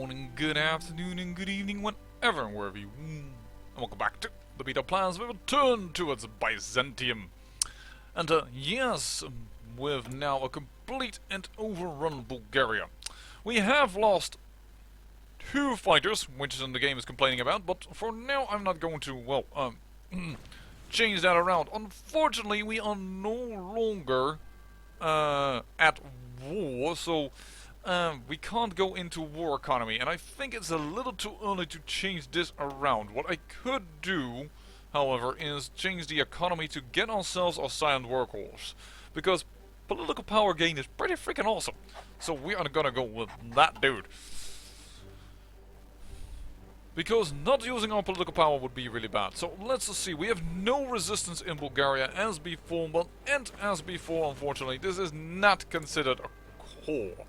morning, good afternoon, and good evening, whenever and wherever you and welcome back to the beta plans. We will turn towards Byzantium. And yes, with now a complete and overrun Bulgaria. We have lost 2 fighters, which the game is complaining about, but for now I'm not going to, well, change that around. Unfortunately, we are no longer at war, so we can't go into war economy, and I think it's a little too early to change this around. What I could do, however, is change the economy to get ourselves a silent workhorse, because political power gain is pretty freaking awesome. So we are gonna go with that dude. Because not using our political power would be really bad. So let's see, we have no resistance in Bulgaria as before, but and as before, unfortunately, this is not considered a core.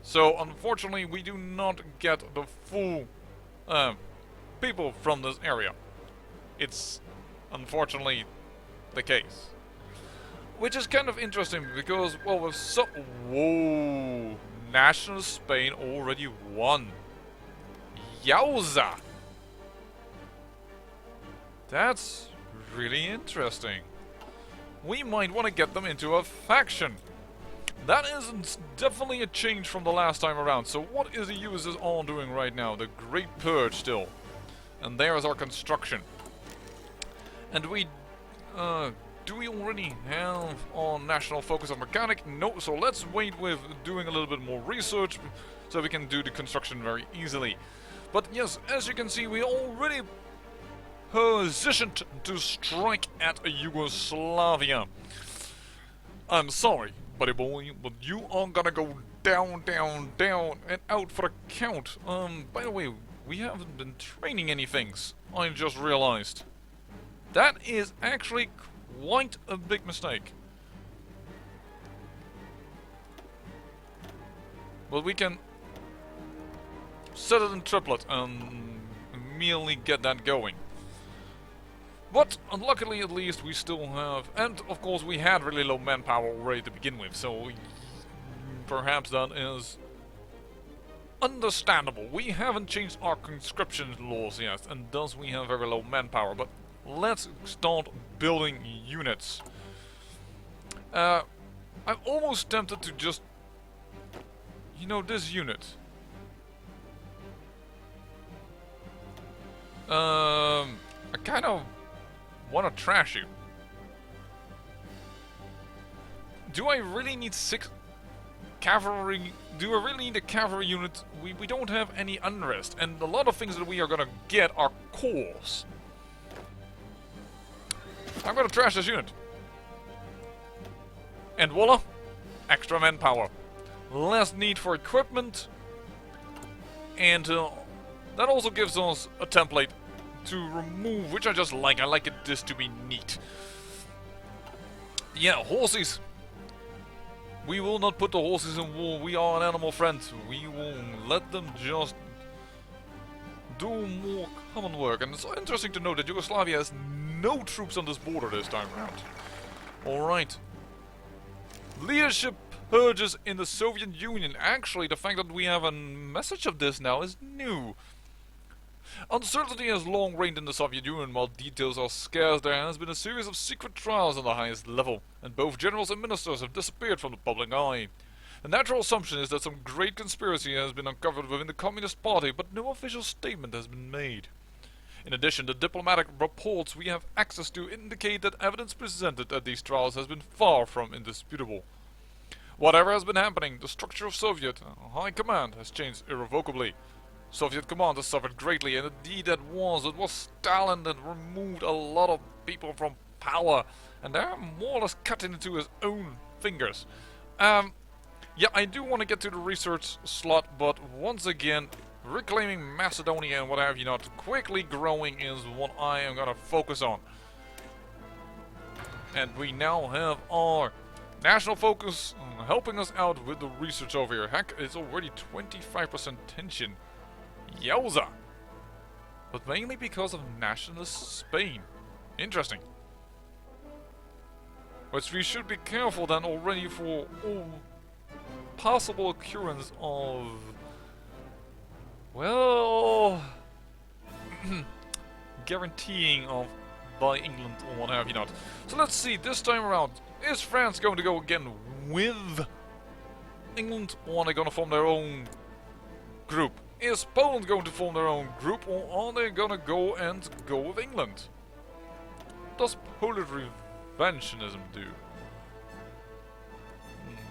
So unfortunately, we do not get the full people from this area. It's unfortunately the case. Which is kind of interesting because, well, with whoa, National Spain already won. Yowza! That's really interesting. We might want to get them into a faction. That is definitely a change from the last time around. So what is the users all doing right now? The Great Purge still. And there is our construction. And we... do we already have our national focus on mechanic? No, so let's wait with doing a little bit more research so we can do the construction very easily. But yes, as you can see, we already positioned to strike at Yugoslavia. I'm sorry, buddy boy, but you are gonna go down, down, down, and out for a count. By the way, we haven't been training any things. I just realized. That is actually quite a big mistake. But we can set it in triplet and immediately get that going. But unluckily, at least, we still have, and of course we had really low manpower already to begin with, so perhaps that is understandable. We haven't changed our conscription laws yet, and thus we have very low manpower, but let's start building units. I'm almost tempted to just, you know, this unit. I kind of want to trash you. Do I really need 6 cavalry? Do I really need a cavalry unit? We don't have any unrest, and a lot of things that we are gonna get are cores. I'm gonna trash this unit. And voila! Extra manpower. Less need for equipment. And that also gives us a template to remove, which I just like. I like this to be neat. Yeah, horses. We will not put the horses in war. We are an animal friend. We will let them just do more common work. And it's interesting to note that Yugoslavia has no troops on this border this time around. Alright. Leadership purges in the Soviet Union. Actually, the fact that we have a message of this now is new. Uncertainty has long reigned in the Soviet Union. While details are scarce, there has been a series of secret trials on the highest level, and both generals and ministers have disappeared from the public eye. The natural assumption is that some great conspiracy has been uncovered within the Communist Party, but no official statement has been made. In addition, the diplomatic reports we have access to indicate that evidence presented at these trials has been far from indisputable. Whatever has been happening, the structure of Soviet high command has changed irrevocably. Soviet command has suffered greatly, and indeed it was Stalin that removed a lot of people from power, and they're more or less cut into his own fingers. Yeah, I do want to get to the research slot, but once again, reclaiming Macedonia and what have you not, quickly growing is what I am going to focus on. And we now have our national focus helping us out with the research over here. Heck, it's already 25% tension. Yowza! But mainly because of nationalist Spain. Interesting. But we should be careful then already for all possible occurrence of Well, guaranteeing of by England or what have you not. So let's see, this time around, is France going to go again with England, or are they going to form their own group? Is Poland going to form their own group, or are they going to go with England? What does Polish reventionism do?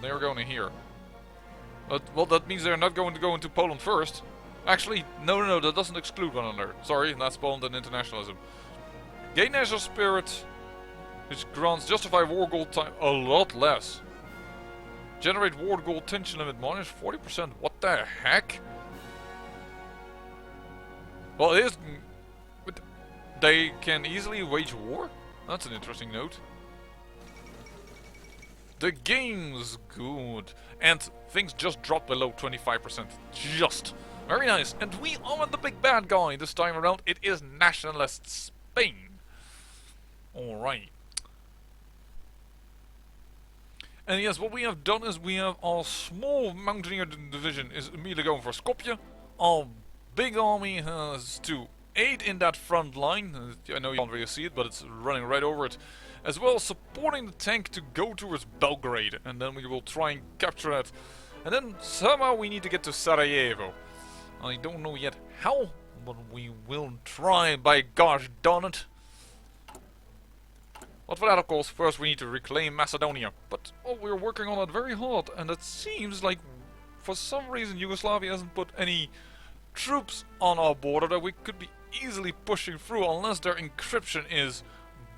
They're going here. But, well, that means they're not going to go into Poland first. Actually, no, that doesn't exclude one another. Sorry, that's Poland and internationalism. Gain national spirit, which grants justify war goal time a lot less. Generate war goal tension limit minus 40%. What the heck? Well, it is. But they can easily wage war? That's an interesting note. The game's good. And things just dropped below 25%. Just. Very nice. And we are the big bad guy this time around. It is nationalist Spain. Alright. And yes, what we have done is we have our small mountaineer division is immediately going for Skopje. Our big army has to aid in that front line. I know you can't really see it, but it's running right over it. As well as supporting the tank to go towards Belgrade. And then we will try and capture that. And then somehow we need to get to Sarajevo. I don't know yet how, but we will try, by gosh darn it. But for that, of course, first we need to reclaim Macedonia. But oh, we're working on it very hard, and it seems like for some reason Yugoslavia hasn't put any troops on our border that we could be easily pushing through, unless their encryption is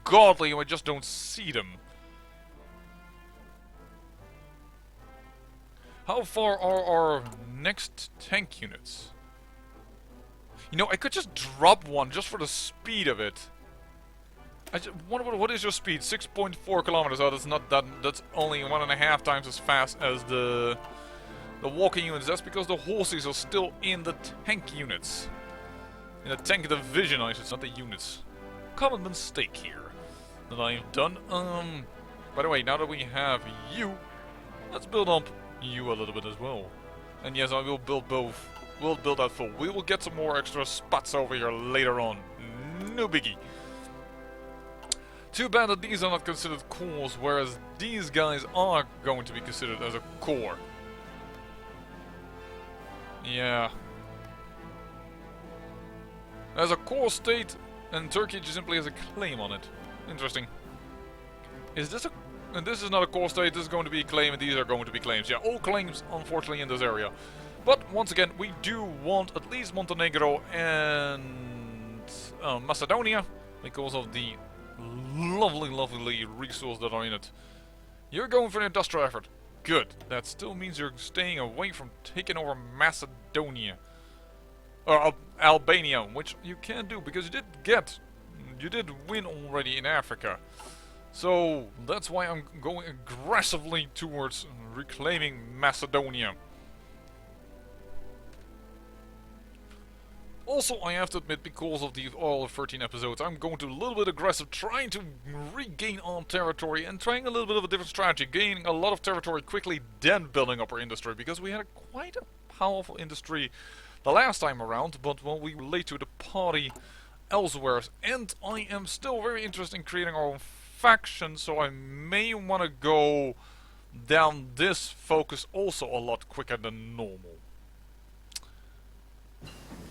godly and we just don't see them. How far are our next tank units? You know, I could just drop one just for the speed of it. I just wonder what is your speed? 6.4 kilometers. Oh, that's not that. That's only 1.5 times as fast as the walking units. That's because the horses are still in the tank units. In the tank division, I should say, not the units. Common mistake here that I've done. By the way, now that we have you, let's build up you a little bit as well. And yes, I will build both. We'll build that full. We will get some more extra spots over here later on. No biggie. Too bad that these are not considered cores, whereas these guys are going to be considered as a core. Yeah. As a core state, and Turkey just simply has a claim on it. Interesting. Is this a... And this is not a core state, this is going to be a claim, and these are going to be claims. Yeah, all claims, unfortunately, in this area. But, once again, we do want at least Montenegro and Macedonia, because of the lovely resources that are in it. You're going for an industrial effort. Good. That still means you're staying away from taking over Macedonia. Or Albania, which you can do, because you did win already in Africa. So, that's why I'm going aggressively towards reclaiming Macedonia. Also, I have to admit, because of the all 13 episodes, I'm going to a little bit aggressive, trying to regain our territory and trying a little bit of a different strategy, gaining a lot of territory quickly, then building up our industry, because we had quite a powerful industry the last time around, but well, we were late to the party elsewhere, and I am still very interested in creating our own faction, so I may want to go down this focus also a lot quicker than normal.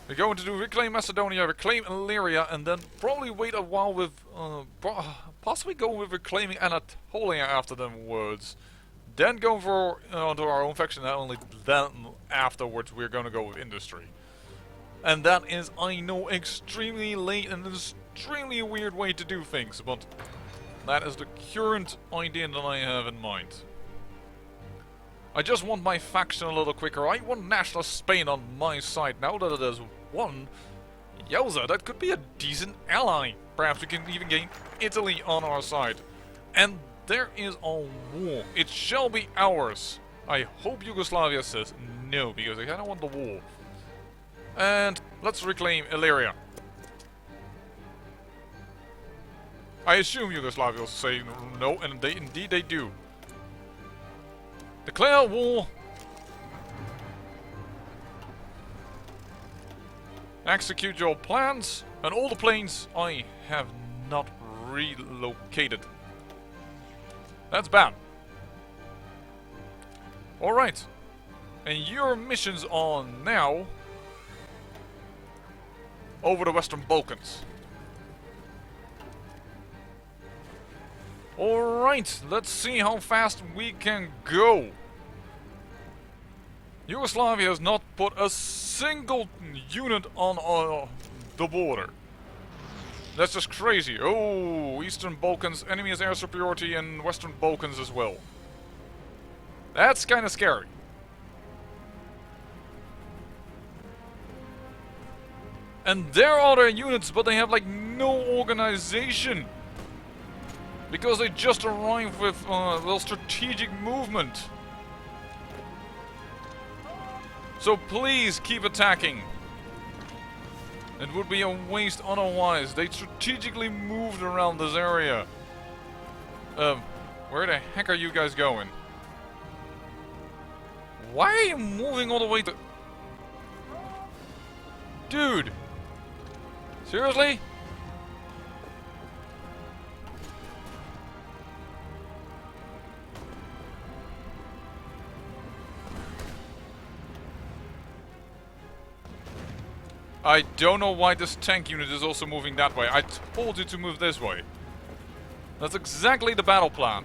We're going to do reclaim Macedonia, reclaim Illyria, and then probably wait a while with, possibly go with reclaiming Anatolia after them words. Then go for onto our own faction, and only then afterwards we're going to go with industry. And that is, I know, extremely late and an extremely weird way to do things, but that is the current idea that I have in mind. I just want my faction a little quicker. I want National Spain on my side. Now that it has won, yowza, that could be a decent ally. Perhaps we can even gain Italy on our side. And there is a war. It shall be ours. I hope Yugoslavia says no, because I kind of want the war. And let's reclaim Illyria. I assume Yugoslavia will say no, and indeed they do. Declare war. Execute your plans, and all the planes I have not relocated. That's bad. Alright. And your missions are now over the Western Balkans. Alright, let's see how fast we can go. Yugoslavia has not put a single unit on the border. That's just crazy. Oh, Eastern Balkans, enemy has air superiority, and Western Balkans as well. That's kind of scary. And there are their units, but they have like no organization. Because they just arrived with well, strategic movement. So please keep attacking. It would be a waste otherwise. They strategically moved around this area. Where the heck are you guys going? Why are you moving all the way to... Dude! Seriously? I don't know why this tank unit is also moving that way. I told you to move this way. That's exactly the battle plan.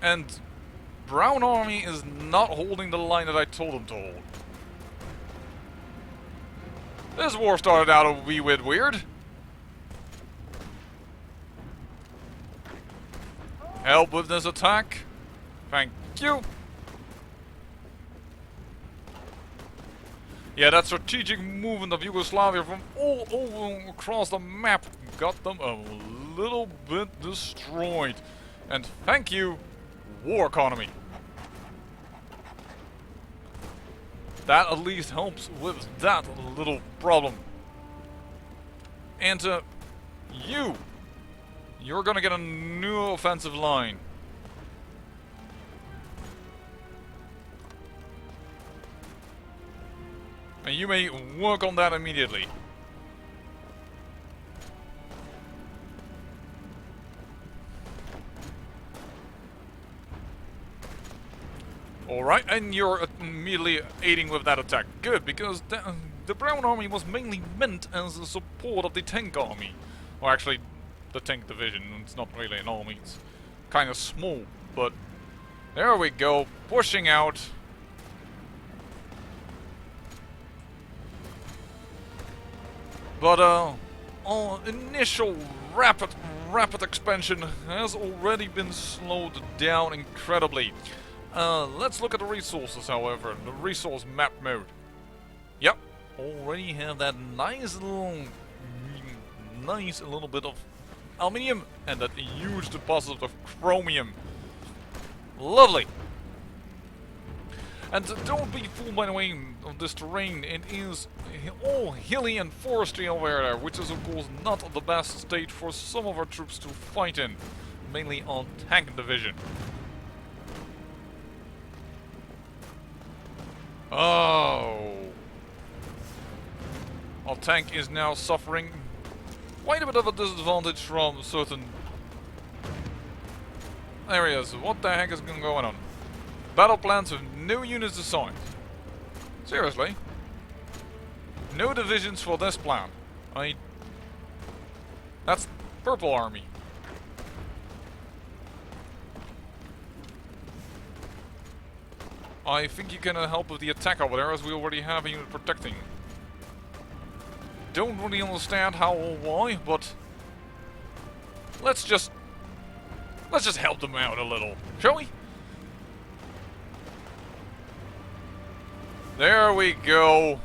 And Brown Army is not holding the line that I told them to hold. This war started out a wee bit weird. Help with this attack. Thank you. Yeah, that strategic movement of Yugoslavia from all over across the map got them a little bit destroyed. And thank you, war economy. That at least helps with that little problem. And you're gonna get a new offensive line. And you may work on that immediately. Alright, and you're immediately aiding with that attack. Good, because the Brown Army was mainly meant as a support of the tank army. Or actually, the tank division. It's not really an army, it's kind of small. But there we go, pushing out. But our initial rapid expansion has already been slowed down incredibly. Let's look at the resources, however. The resource map mode. Yep, already have that nice little bit of aluminium and that huge deposit of chromium. Lovely. And don't be fooled by the way of this terrain. It is all hilly and forestry over there, which is of course not the best state for some of our troops to fight in, mainly on tank division. Oh, our tank is now suffering quite a bit of a disadvantage from certain areas. What the heck is going on? Battle plans with no units assigned. Seriously? No divisions for this plan. That's Purple Army. I think you can help with the attack over there, as we already have a unit protecting. Don't really understand how or why, but let's just help them out a little, shall we? There we go.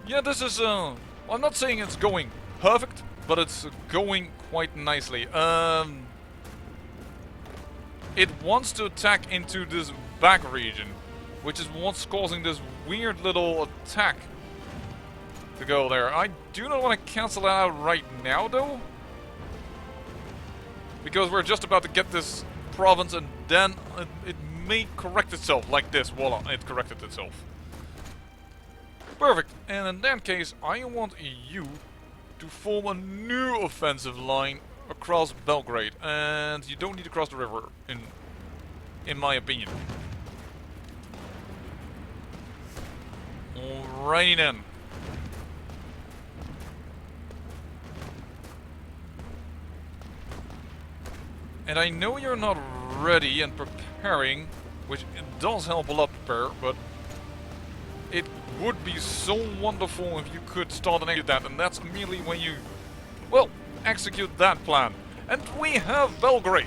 Yeah, this is I'm not saying it's going perfect, but it's going quite nicely. It wants to attack into this back region, which is what's causing this weird little attack to go there. I do not want to cancel that out right now, though, because we're just about to get this province, and then it may correct itself like this. Voila, it corrected itself. Perfect. And in that case, I want you to form a new offensive line across Belgrade. And you don't need to cross the river, in my opinion. Alrighty then. And I know you're not ready and preparing, which it does help a lot prepare, but it would be so wonderful if you could start and execute that, and that's immediately when you, well, execute that plan. And we have Belgrade.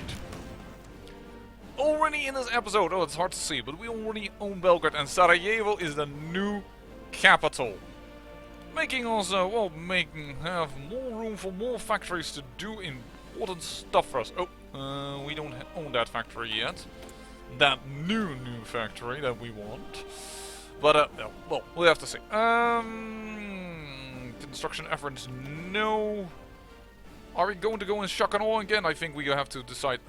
Already in this episode, oh, it's hard to see, but we already own Belgrade, and Sarajevo is the new capital. Making us, well, have more room for more factories to do important stuff for us. Oh, we don't own that factory yet. That new factory that we want. But, well, we'll have to see. Construction efforts, no. Are we going to go in shock and awe again? I think we have to decide.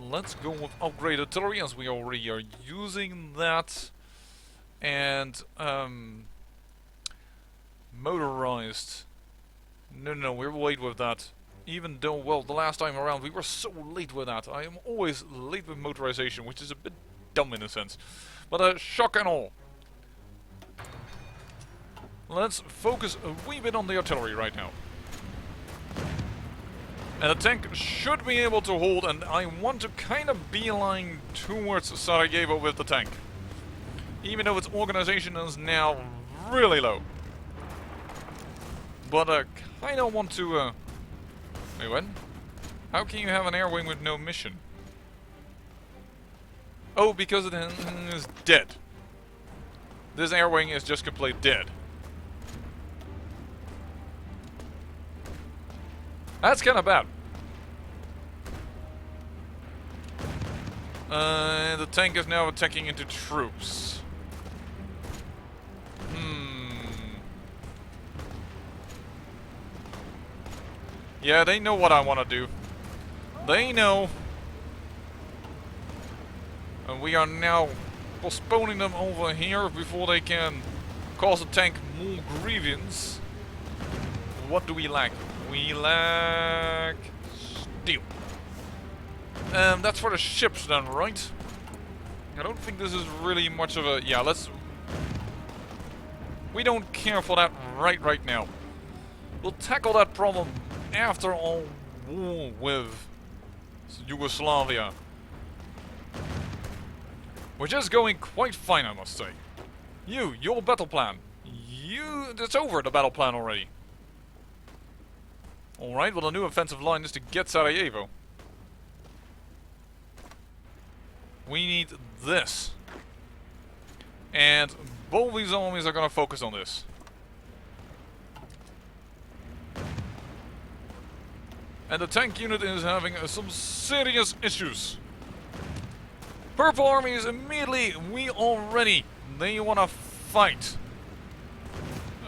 Let's go with upgraded artillery, as we already are using that. And, motorized. No, we're late with that. Even though, well, the last time around we were so late with that. I am always late with motorization, which is a bit dumb in a sense. But, shock and all. Let's focus a wee bit on the artillery right now. And the tank should be able to hold, and I want to kind of beeline towards Sarajevo with the tank. Even though its organization is now really low. But kind of want to... Wait, what? How can you have an air wing with no mission? Oh, because it is dead. This air wing is just completely dead. That's kind of bad. The tank is now attacking into troops. Yeah, they know what I want to do. They know. And we are now postponing them over here before they can cause the tank more grievance. What do we lack? We lack steel. That's for the ships then, right? I don't think this is really much of a... Yeah, let's... We don't care for that right now. We'll tackle that problem after our war with Yugoslavia. Which is going quite fine, I must say. Your battle plan. It's over, the battle plan already. Alright, well, the new offensive line is to get Sarajevo. We need this. And both these armies are going to focus on this. And the tank unit is having some serious issues. Purple army is immediately, we are ready. They want to fight.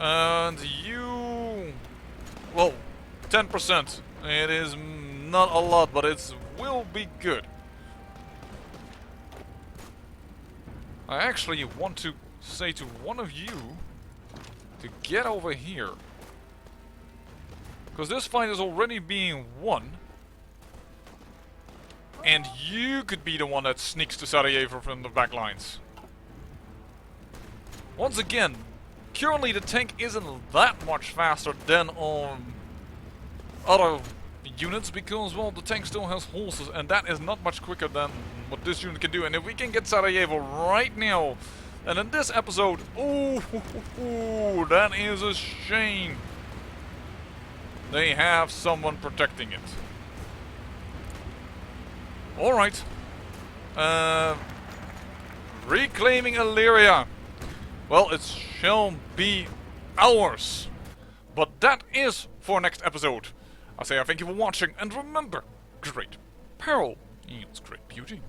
And you... Well, 10%. It is not a lot, but it will be good. I actually want to say to one of you to get over here. Because this fight is already being won. And you could be the one that sneaks to Sarajevo from the back lines. Once again, currently the tank isn't that much faster than on other units because, well, the tank still has horses and that is not much quicker than what this unit can do. And if we can get Sarajevo right now, and in this episode, ooh, that is a shame. They have someone protecting it. Alright. Reclaiming Illyria. Well, it shall be ours. But that is for next episode. I say I thank you for watching, and remember, great peril yields great beauty.